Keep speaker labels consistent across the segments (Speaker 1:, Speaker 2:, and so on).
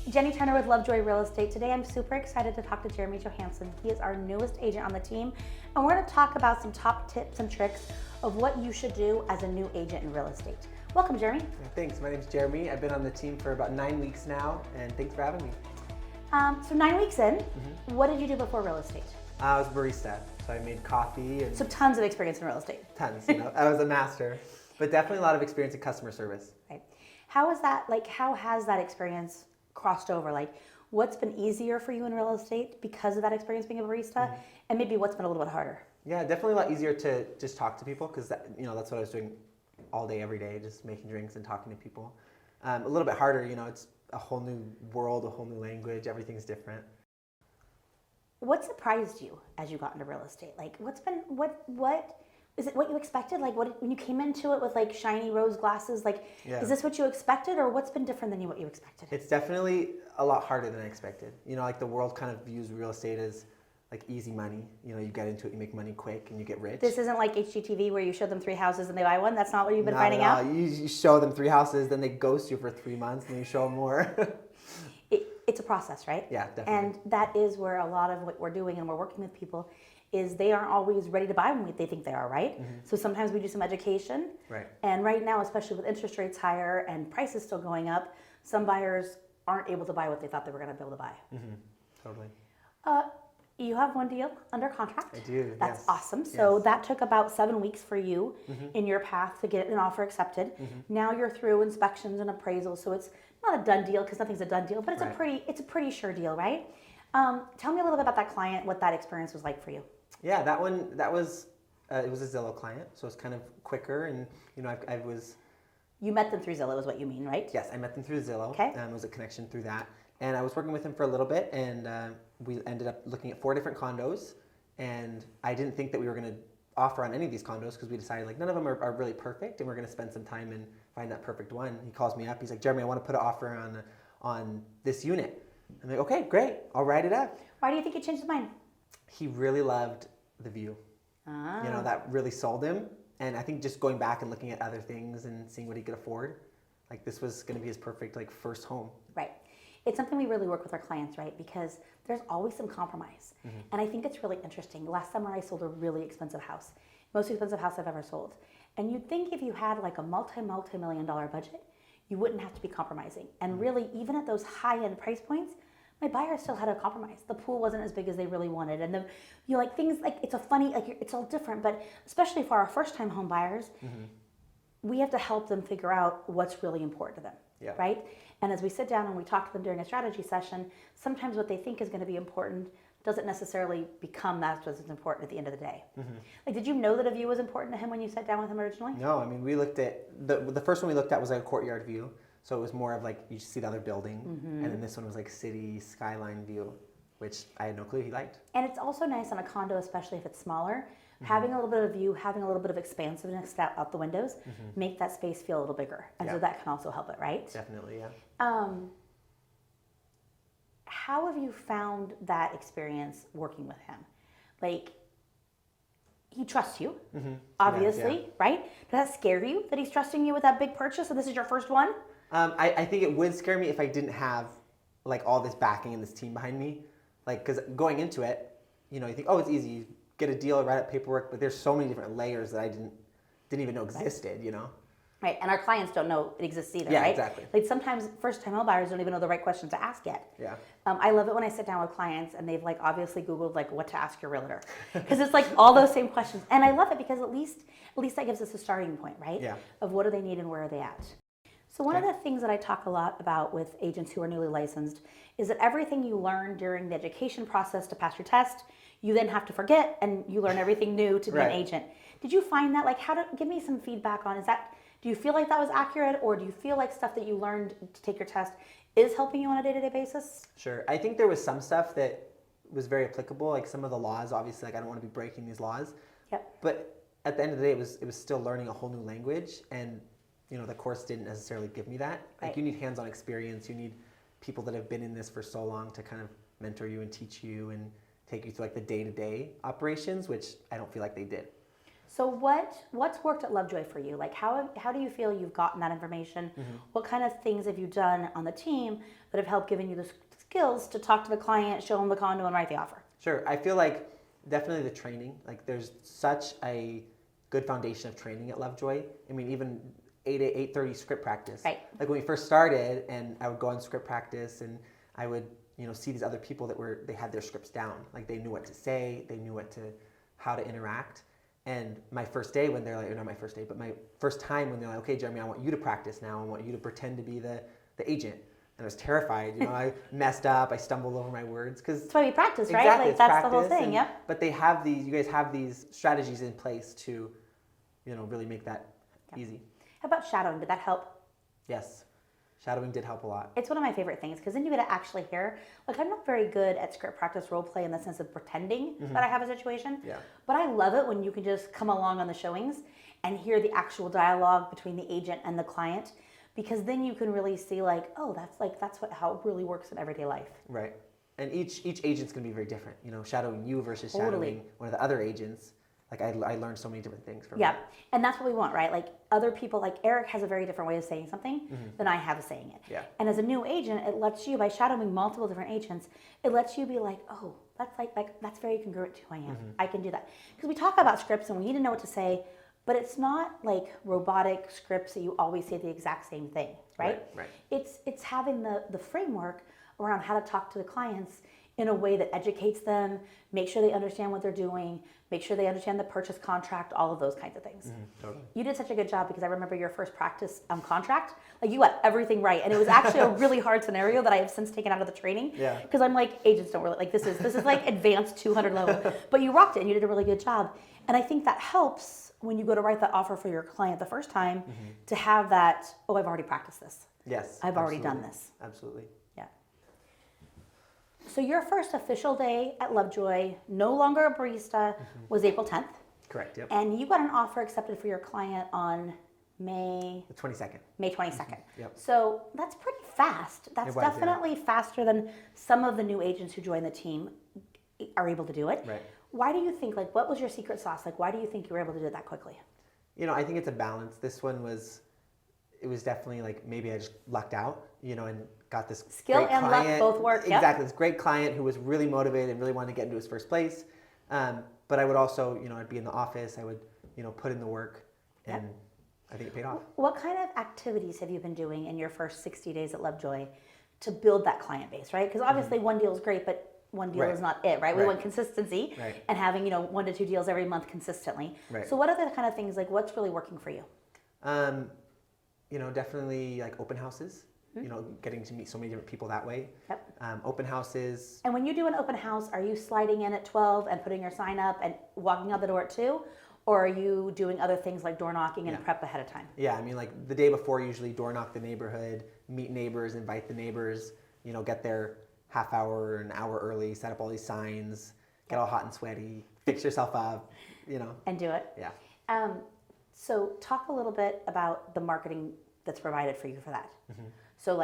Speaker 1: Jenny Turner with Lovejoy Real Estate. Today I'm super excited to talk to Jeremy Johansen. He is our newest agent on the team, and we're going to talk about some top tips and tricks of what you should do as a new agent in real estate. Welcome, Jeremy.
Speaker 2: Yeah, thanks. My name's Jeremy. I've been on the team for about 9 weeks now, and thanks for having me.
Speaker 1: So 9 weeks in, what did you do before real estate?
Speaker 2: I was a barista, so I made coffee and
Speaker 1: So tons of experience in real estate.
Speaker 2: tons. I was a master, but definitely a lot of experience in customer service.
Speaker 1: Right. How is that? How has that experience crossed over? What's been easier for you in real estate because of that experience being a barista, and maybe what's been a little bit harder?
Speaker 2: Yeah, definitely a lot easier to just talk to people because that's what I was doing all day, every day, just making drinks and talking to people. A little bit harder, it's a whole new world, a whole new language. Everything's different.
Speaker 1: What surprised you as you got into real estate? What is it? What you expected? When you came into it with shiny rose glasses? Is this what you expected, or what's been different than what you expected?
Speaker 2: It's definitely a lot harder than I expected. The world kind of views real estate as easy money. You get into it, you make money quick, and you get rich.
Speaker 1: This isn't like HGTV where you show them 3 houses and they buy one. That's not what you've been
Speaker 2: Not
Speaker 1: finding
Speaker 2: at all.
Speaker 1: out.
Speaker 2: You show them 3 houses, then they ghost you for 3 months, and then you show them more.
Speaker 1: It's a process, right?
Speaker 2: Yeah, definitely.
Speaker 1: And that is where a lot of what we're doing, and we're working with people, is they aren't always ready to buy when they think they are, right? So sometimes we do some education.
Speaker 2: Right.
Speaker 1: And right now, especially with interest rates higher and prices still going up, some buyers aren't able to buy what they thought they were going to be able to buy.
Speaker 2: Totally.
Speaker 1: You have one deal under contract.
Speaker 2: I do.
Speaker 1: That's
Speaker 2: yes.
Speaker 1: awesome. So
Speaker 2: Yes.
Speaker 1: that took about 7 weeks for you in your path to get an offer accepted. Now you're through inspections and appraisals, so it's not a done deal because nothing's a done deal, but it's
Speaker 2: Right.
Speaker 1: a pretty sure deal, right? Tell me a little bit about that client, what that experience was like for you.
Speaker 2: Yeah, that was it was a Zillow client, so it's kind of quicker, and I was.
Speaker 1: You met them through Zillow, is what you mean, right?
Speaker 2: Yes, I met them through Zillow.
Speaker 1: Okay.
Speaker 2: It was a connection through that, and I was working with him for a little bit, and we ended up looking at 4 different condos, and I didn't think that we were going to offer on any of these condos because we decided none of them are really perfect, and we're going to spend some time and find that perfect one. He calls me up. He's like, Jeremy, I want to put an offer on this unit. I'm like, okay, great. I'll write it up.
Speaker 1: Why do you think he changed his mind?
Speaker 2: He really loved the view. That really sold him. And I think just going back and looking at other things and seeing what he could afford, this was going to be his perfect first home.
Speaker 1: Right. It's something we really work with our clients, right? Because there's always some compromise. And I think it's really interesting. Last summer I sold a really expensive house, most expensive house I've ever sold. And you'd think if you had a multi-million dollar budget, you wouldn't have to be compromising. And really, even at those high-end price points, my buyer still had a compromise. The pool wasn't as big as they really wanted. And things it's a funny, it's all different, but especially for our first-time home buyers, we have to help them figure out what's really important to them, right? And as we sit down and we talk to them during a strategy session, sometimes what they think is going to be important doesn't necessarily become that's what's important at the end of the day. Did you know that a view was important to him when you sat down with him originally?
Speaker 2: No, I mean, we looked at, the first one we looked at was a courtyard view. So it was more of you see the other building. And then this one was city skyline view, which I had no clue he liked.
Speaker 1: And it's also nice on a condo, especially if it's smaller, having a little bit of view, having a little bit of expansiveness out the windows, make that space feel a little bigger. And so that can also help it, right?
Speaker 2: Definitely, yeah.
Speaker 1: How have you found that experience working with him? He trusts you, obviously, right? Does that scare you that he's trusting you with that big purchase and this is your first one?
Speaker 2: I think it would scare me if I didn't have all this backing and this team behind me. Because going into it, you think, oh, it's easy. You get a deal, write up paperwork, but there's so many different layers that I didn't even know existed,
Speaker 1: Right, and our clients don't know it exists either,
Speaker 2: Yeah,
Speaker 1: right?
Speaker 2: exactly.
Speaker 1: Sometimes first-time home buyers don't even know the right questions to ask yet.
Speaker 2: Yeah.
Speaker 1: I love it when I sit down with clients and they've obviously Googled what to ask your realtor. Because it's all those same questions. And I love it because at least that gives us a starting point, right?
Speaker 2: Yeah.
Speaker 1: Of what do they need and where are they at. So one of the things that I talk a lot about with agents who are newly licensed is that everything you learn during the education process to pass your test, you then have to forget and you learn everything new to be an agent. Did you find that? Give me some feedback on, do you feel like that was accurate, or do you feel like stuff that you learned to take your test is helping you on a day-to-day basis?
Speaker 2: Sure. I think there was some stuff that was very applicable, some of the laws, obviously, I don't want to be breaking these laws.
Speaker 1: Yep. But
Speaker 2: at the end of the day, it was still learning a whole new language, and the course didn't necessarily give me that. You need hands-on experience, you need people that have been in this for so long to kind of mentor you and teach you and take you through the day-to-day operations, which I don't feel like they did.
Speaker 1: So what's worked at Lovejoy for you? Like how do you feel you've gotten that information? What kind of things have you done on the team that have helped giving you the skills to talk to the client, show them the condo, and write the offer?
Speaker 2: Sure. I feel like definitely the training. Like there's such a good foundation of training at Lovejoy. I mean, even 8 to 8:30 script practice.
Speaker 1: Right.
Speaker 2: Like when we first started, and I would go on script practice, and I would see these other people that they had their scripts down. Like they knew what to say, they knew how to interact. And my first day when they're like, or not my first day, but my first time when they're like, okay, Jeremy, I want you to practice now. I want you to pretend to be the agent. And I was terrified. I messed up. I stumbled over my words because
Speaker 1: That's why we practice, right?
Speaker 2: exactly,
Speaker 1: Like that's the whole thing. Yep.
Speaker 2: But you guys have these strategies in place to, really make that easy.
Speaker 1: How about shadowing? Did that help?
Speaker 2: Yes, shadowing did help a lot.
Speaker 1: It's one of my favorite things because then you get to actually hear. Like I'm not very good at script practice role play in the sense of pretending that I have a situation.
Speaker 2: Yeah.
Speaker 1: But I love it when you can just come along on the showings and hear the actual dialogue between the agent and the client, because then you can really see like, oh, that's how it really works in everyday life.
Speaker 2: Right. And each agent's going to be very different. Shadowing you versus
Speaker 1: Totally.
Speaker 2: shadowing one of the other agents. Like I learned so many different things from
Speaker 1: Yeah,
Speaker 2: it.
Speaker 1: and that's what we want, right? Like other people, like Eric has a very different way of saying something than I have of saying it.
Speaker 2: Yeah.
Speaker 1: And as a new agent, it lets you, by shadowing multiple different agents, it lets you be like, oh, that's like that's very congruent to who I am. I can do that. Because we talk about scripts and we need to know what to say, but it's not like robotic scripts that you always say the exact same thing, right?
Speaker 2: Right.
Speaker 1: It's having the framework around how to talk to the clients in a way that educates them, make sure they understand what they're doing, make sure they understand the purchase contract, all of those kinds of things.
Speaker 2: Totally.
Speaker 1: You did such a good job because I remember your first practice contract, like you got everything right. And it was actually a really hard scenario that I have since taken out of the training.
Speaker 2: Yeah.
Speaker 1: Because I'm like, agents don't really, like this is like advanced 200 level, but you rocked it and you did a really good job. And I think that helps when you go to write that offer for your client the first time to have that, oh, I've already practiced this.
Speaker 2: Yes.
Speaker 1: I've already done this.
Speaker 2: Absolutely.
Speaker 1: Yeah. So your first official day at Lovejoy, no longer a barista, was April 10th.
Speaker 2: Correct. Yep.
Speaker 1: And you got an offer accepted for your client on May
Speaker 2: The 22nd.
Speaker 1: 22nd.
Speaker 2: Yep.
Speaker 1: So that's pretty fast. That's
Speaker 2: It was, yeah.
Speaker 1: definitely faster than some of the new agents who join the team are able to do it.
Speaker 2: Right.
Speaker 1: Why do you think, what was your secret sauce? Like, why do you think you were able to do it that quickly?
Speaker 2: I think it's a balance. This one was definitely like maybe I just lucked out, and got this
Speaker 1: Skill
Speaker 2: great
Speaker 1: and
Speaker 2: client.
Speaker 1: luck both work. Yep.
Speaker 2: Exactly. This great client who was really motivated and really wanted to get into his first place. But I would also, I'd be in the office. I would, put in the work, and
Speaker 1: Yep.
Speaker 2: I think it paid off.
Speaker 1: What kind of activities have you been doing in your first 60 days at Lovejoy to build that client base, right? Because obviously one deal is great, but one deal
Speaker 2: Right.
Speaker 1: is not it, right? We
Speaker 2: Right.
Speaker 1: want consistency
Speaker 2: Right.
Speaker 1: and having, 1 to 2 deals every month consistently.
Speaker 2: Right.
Speaker 1: So what other kind of things, what's really working for you?
Speaker 2: Definitely like open houses. Getting to meet so many different people that way.
Speaker 1: Yep.
Speaker 2: Open houses.
Speaker 1: And when you do an open house, are you sliding in at 12 and putting your sign up and walking out the door at 2? Or are you doing other things like door knocking and
Speaker 2: Yeah.
Speaker 1: prep ahead of time?
Speaker 2: Yeah, I mean, like the day before, usually door knock the neighborhood, meet neighbors, invite the neighbors, get there half hour or an hour early, set up all these signs, get all hot and sweaty, fix yourself up,
Speaker 1: And do it?
Speaker 2: Yeah.
Speaker 1: So talk a little bit about the marketing that's provided for you for that. So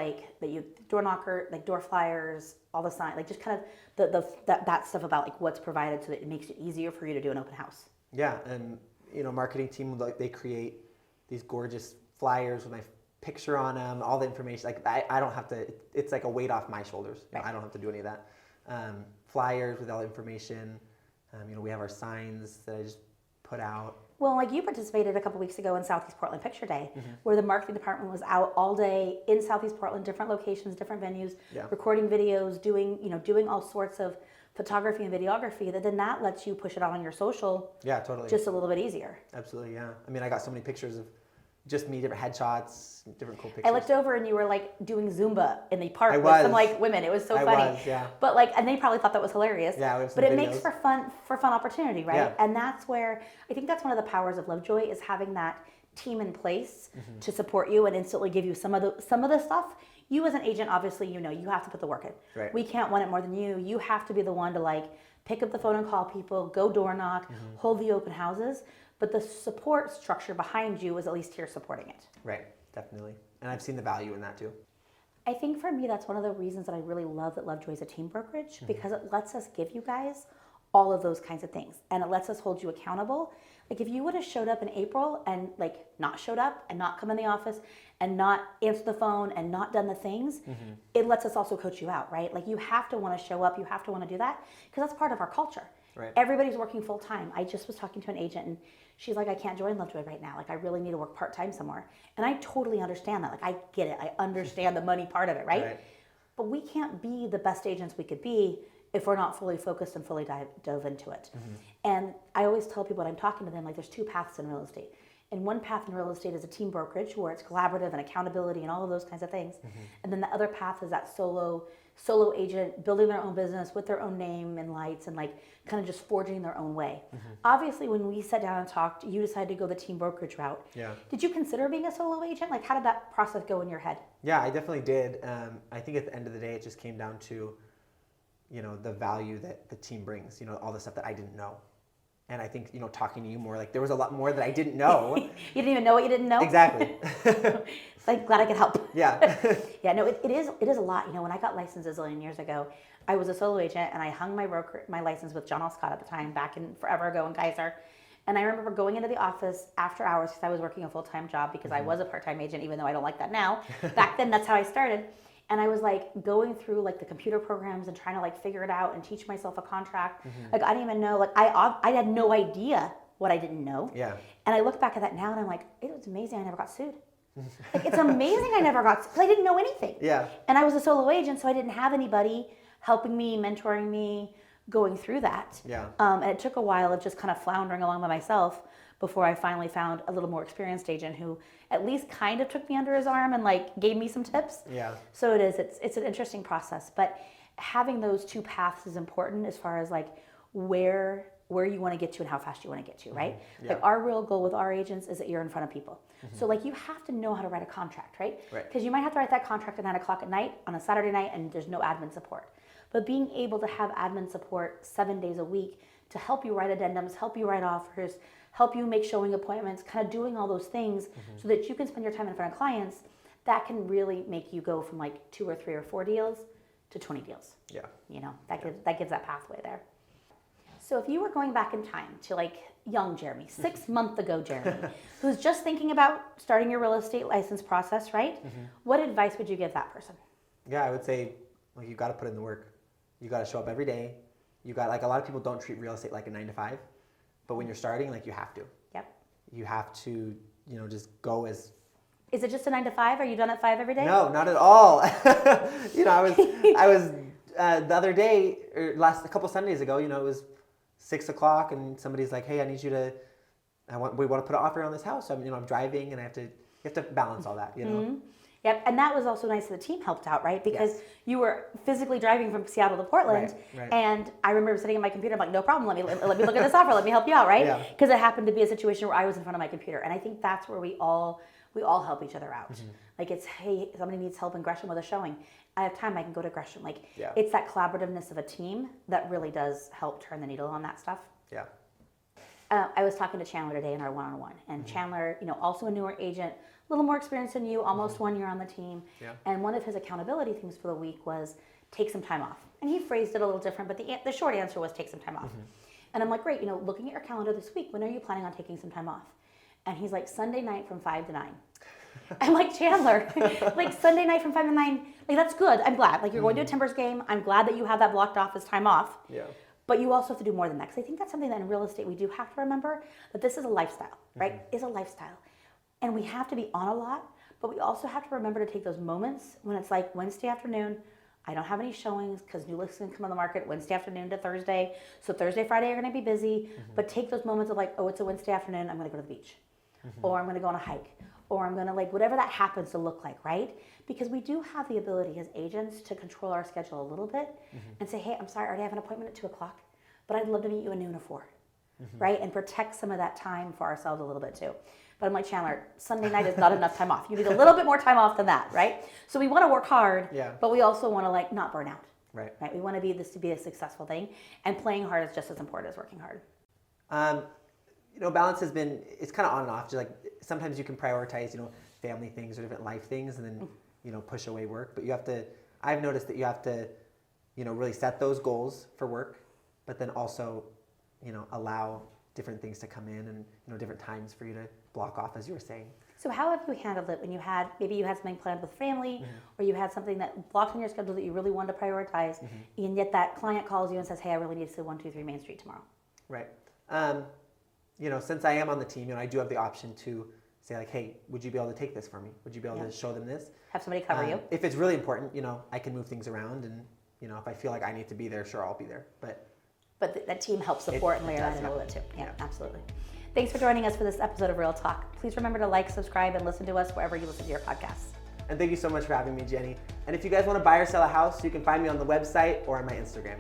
Speaker 1: door knocker, like door flyers, all the sign, like just kind of that stuff about like what's provided so that it makes it easier for you to do an open house.
Speaker 2: Yeah, and marketing team, like they create these gorgeous flyers with my picture on them, all the information. Like I don't have to. It's like a weight off my shoulders.
Speaker 1: Right.
Speaker 2: I don't have to do any of that. Flyers with all the information. We have our signs that I just put out.
Speaker 1: Well, like you participated a couple weeks ago in Southeast Portland Picture Day, where the marketing department was out all day in Southeast Portland, different locations, different venues,
Speaker 2: Yeah.
Speaker 1: recording videos, doing all sorts of photography and videography. Then that lets you push it out on your social
Speaker 2: Yeah, totally.
Speaker 1: just a little bit easier.
Speaker 2: Absolutely, yeah. I mean, I got so many pictures of just me, different headshots, different cool pictures.
Speaker 1: I looked over and you were like doing Zumba in the park
Speaker 2: I
Speaker 1: with
Speaker 2: was.
Speaker 1: some like women. It was so
Speaker 2: I
Speaker 1: funny.
Speaker 2: was, yeah.
Speaker 1: But and they probably thought that was hilarious.
Speaker 2: Yeah, we have some
Speaker 1: but it makes
Speaker 2: videos.
Speaker 1: for fun opportunity, right?
Speaker 2: Yeah.
Speaker 1: And that's where I think that's one of the powers of Lovejoy is having that team in place to support you and instantly give you some of the stuff. You as an agent, obviously, you have to put the work in.
Speaker 2: Right.
Speaker 1: We can't want it more than you. You have to be the one to pick up the phone and call people, go door knock, hold the open houses. But the support structure behind you is at least here supporting it.
Speaker 2: Right, definitely. And I've seen the value in that too.
Speaker 1: I think for me, that's one of the reasons that I really love that Lovejoy is a team brokerage because it lets us give you guys all of those kinds of things. And it lets us hold you accountable. Like if you would have showed up in April and like not showed up and not come in the office and not answered the phone and not done the things, it lets us also coach you out, right? Like you have to want to show up, you have to want to do that because that's part of our culture.
Speaker 2: Right.
Speaker 1: Everybody's working full time. I just was talking to an agent and she's like, I can't join Lovejoy right now. Like I really need to work part-time somewhere. And I totally understand that. Like I get it. I understand the money part of it, right? But we can't be the best agents we could be if we're not fully focused and fully dove into it. And I always tell people when I'm talking to them, like there's two paths in real estate. And one path in real estate is a team brokerage where it's collaborative and accountability and all of those kinds of things. And then the other path is that solo agent building their own business with their own name and lights and like kind of just forging their own way. Obviously, when we sat down and talked, you decided to go the team brokerage route.
Speaker 2: Yeah.
Speaker 1: Did you consider being a solo agent? Like how did that process go in your head?
Speaker 2: Yeah, I definitely did. I think at the end of the day, it just came down to, the value that the team brings, all the stuff that I didn't know. And I think, talking to you more, like there was a lot more that I didn't know.
Speaker 1: You didn't even know what you didn't know?
Speaker 2: Exactly.
Speaker 1: Like, glad I could help.
Speaker 2: Yeah.
Speaker 1: Yeah, no, it is a lot. When I got licensed a zillion years ago, I was a solo agent and I hung my license with John L. Scott at the time, back in forever ago in Kaiser. And I remember going into the office after hours because I was working a full-time job because I was a part-time agent, even though I don't like that now. Back then, that's how I started. And I was like going through like the computer programs and trying to like figure it out and teach myself a contract. Like I didn't even know, like I had no idea what I didn't know.
Speaker 2: Yeah.
Speaker 1: And I look back at that now and I'm like, it was amazing I never got sued. Like it's amazing I never got sued because I didn't know anything.
Speaker 2: Yeah.
Speaker 1: And I was a solo agent, so I didn't have anybody helping me, mentoring me, going through that.
Speaker 2: Yeah.
Speaker 1: And it took a while of just kind of floundering along by myself before I finally found a little more experienced agent who at least kind of took me under his arm and like gave me some tips.
Speaker 2: Yeah.
Speaker 1: So it's an interesting process, but having those two paths is important as far as like where you want to get to and how fast you want to get to, right?
Speaker 2: Yeah.
Speaker 1: Like our real goal with our agents is that you're in front of people. So like you have to know how to write a contract, right?
Speaker 2: Right.
Speaker 1: Because you might have to write that contract at 9 o'clock at night on a Saturday night and there's no admin support. But being able to have admin support 7 days a week to help you write addendums, help you write offers, help you make showing appointments, kind of doing all those things so that you can spend your time in front of clients, that can really make you go from like 2 or 3 or 4 deals to 20 deals.
Speaker 2: Yeah.
Speaker 1: That gives that pathway there. So if you were going back in time to like young Jeremy, 6 months ago Jeremy, who's just thinking about starting your real estate license process, right? What advice would you give that person?
Speaker 2: Yeah, I would say like you got to put in the work. You got to show up every day. You got like a lot of people don't treat real estate like a 9 to 5. But when you're starting, like you have to.
Speaker 1: Yep.
Speaker 2: You have to, just go as.
Speaker 1: Is it just a 9 to 5? Are you done at 5 every day?
Speaker 2: No, not at all. I was the other day, or a couple Sundays ago, it was 6 o'clock, and somebody's like, "Hey, I need you to. We want to put an offer on this house." So I'm driving, and you have to balance all that,
Speaker 1: Yep, and that was also nice that the team helped out, right? Because you were physically driving from Seattle to Portland,
Speaker 2: right.
Speaker 1: And I remember sitting at my computer, I'm like, no problem, let me look at this offer, let me help you out, right? Because it happened to be a situation where I was in front of my computer, and I think that's where we all help each other out. Like it's, hey, somebody needs help in Gresham with a showing. I have time, I can go to Gresham. Like it's that collaborativeness of a team that really does help turn the needle on that stuff.
Speaker 2: Yeah.
Speaker 1: I was talking to Chandler today in our one-on-one, and Chandler, also a newer agent, a little more experienced than you, almost 1 year on the team.
Speaker 2: Yeah.
Speaker 1: And one of his accountability things for the week was take some time off. And he phrased it a little different, but the short answer was take some time off. And I'm like, great, looking at your calendar this week, when are you planning on taking some time off? And he's like, Sunday night from 5 to 9. I'm like, Chandler, like Sunday night from 5 to 9, like that's good. I'm glad. Like you're going to a Timbers game. I'm glad that you have that blocked off as time off.
Speaker 2: Yeah.
Speaker 1: But you also have to do more than that. Because I think that's something that in real estate we do have to remember, that this is a lifestyle, right? It's a lifestyle. And we have to be on a lot, but we also have to remember to take those moments when it's like Wednesday afternoon, I don't have any showings because new listings come on the market Wednesday afternoon to Thursday. So Thursday, Friday are going to be busy, but take those moments of like, oh, it's a Wednesday afternoon, I'm going to go to the beach. Or I'm going to go on a hike. Or I'm going to whatever that happens to look like, right? Because we do have the ability as agents to control our schedule a little bit and say, hey, I'm sorry, I already have an appointment at 2 o'clock, but I'd love to meet you at noon or 4, right? And protect some of that time for ourselves a little bit too. But I'm like, Chandler, Sunday night is not enough time off. You need a little bit more time off than that, right? So we want to work hard, but we also want to not burn out, right? We want this to be a successful thing, and playing hard is just as important as working hard.
Speaker 2: Balance has been, it's kind of on and off. Just sometimes you can prioritize, family things or different life things, and then, push away work. But I've noticed that you have to, really set those goals for work but then also, allow different things to come in and, different times for you to block off, as you were saying.
Speaker 1: So how have you handled it when maybe you had something planned with family, or you had something that blocked in your schedule that you really wanted to prioritize, and yet that client calls you and says, hey, I really need to see 123 Main Street tomorrow?
Speaker 2: Right. Since I am on the team, I do have the option to say like, hey, would you be able to take this for me? Would you be able to show them this?
Speaker 1: Have somebody cover you.
Speaker 2: If it's really important, I can move things around, and if I feel like I need to be there, sure, I'll be there.
Speaker 1: But that team helps support and layer that in a little bit too. Yeah, absolutely. Thanks for joining us for this episode of Real Talk. Please remember to like, subscribe, and listen to us wherever you listen to your podcasts.
Speaker 2: And thank you so much for having me, Jenny. And if you guys want to buy or sell a house, you can find me on the website or on my Instagram.